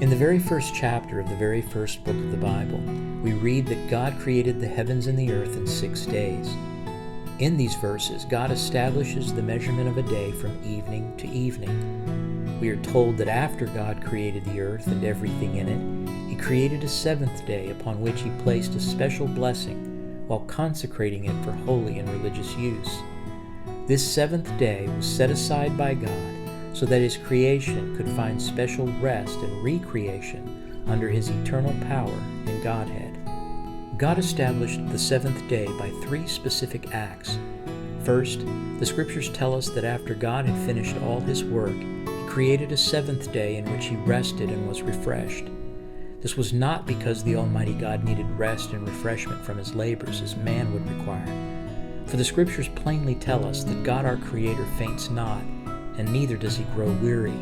In the very first chapter of the very first book of the Bible, we read that God created the heavens and the earth in 6 days. In these verses, God establishes the measurement of a day from evening to evening. We are told that after God created the earth and everything in it, He created a seventh day upon which He placed a special blessing while consecrating it for holy and religious use. This seventh day was set aside by God so that His creation could find special rest and recreation under His eternal power and Godhead. God established the seventh day by 3 specific acts. First, the Scriptures tell us that after God had finished all His work, He created a seventh day in which He rested and was refreshed. This was not because the Almighty God needed rest and refreshment from His labors as man would require. For the Scriptures plainly tell us that God our Creator faints not, and neither does He grow weary.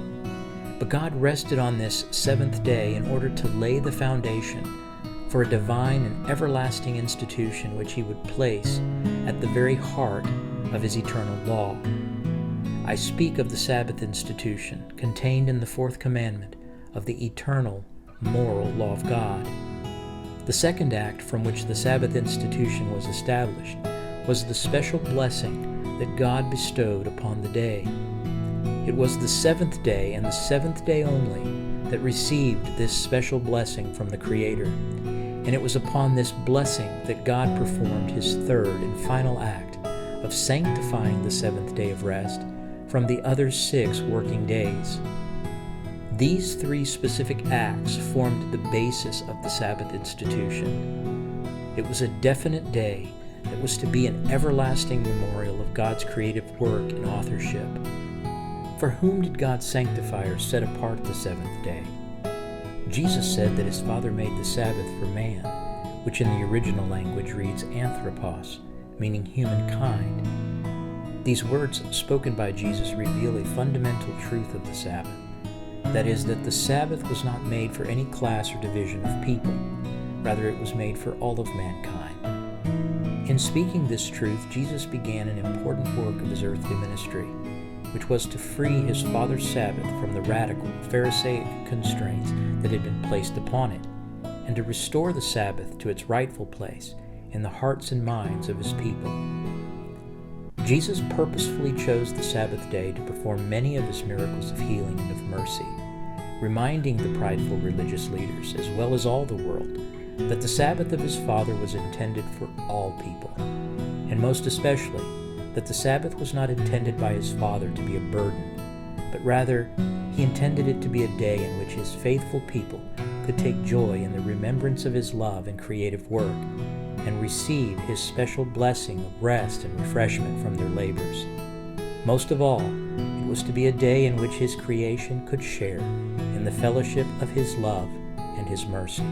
But God rested on this seventh day in order to lay the foundation for a divine and everlasting institution which He would place at the very heart of His eternal law. I speak of the Sabbath institution contained in the 4th commandment of the eternal, moral law of God. The second act from which the Sabbath institution was established was the special blessing that God bestowed upon the day. It was the 7th day and the 7th day only that received this special blessing from the Creator, and it was upon this blessing that God performed His third and final act of sanctifying the 7th day of rest from the other 6 working days. These 3 specific acts formed the basis of the Sabbath institution. It was a definite day that was to be an everlasting memorial of God's creative work and authorship. For whom did God sanctify or set apart the 7th day? Jesus said that His Father made the Sabbath for man, which in the original language reads anthropos, meaning humankind. These words spoken by Jesus reveal a fundamental truth of the Sabbath. That is, that the Sabbath was not made for any class or division of people. Rather, it was made for all of mankind. In speaking this truth, Jesus began an important work of His earthly ministry, which was to free His Father's Sabbath from the radical, Pharisaic constraints that had been placed upon it, and to restore the Sabbath to its rightful place in the hearts and minds of His people. Jesus purposefully chose the Sabbath day to perform many of His miracles of healing and of mercy, reminding the prideful religious leaders, as well as all the world, that the Sabbath of His Father was intended for all people, and most especially that the Sabbath was not intended by His Father to be a burden, but rather He intended it to be a day in which His faithful people could take joy in the remembrance of His love and creative work, and receive His special blessing of rest and refreshment from their labors. Most of all, it was to be a day in which His creation could share in the fellowship of His love and His mercy.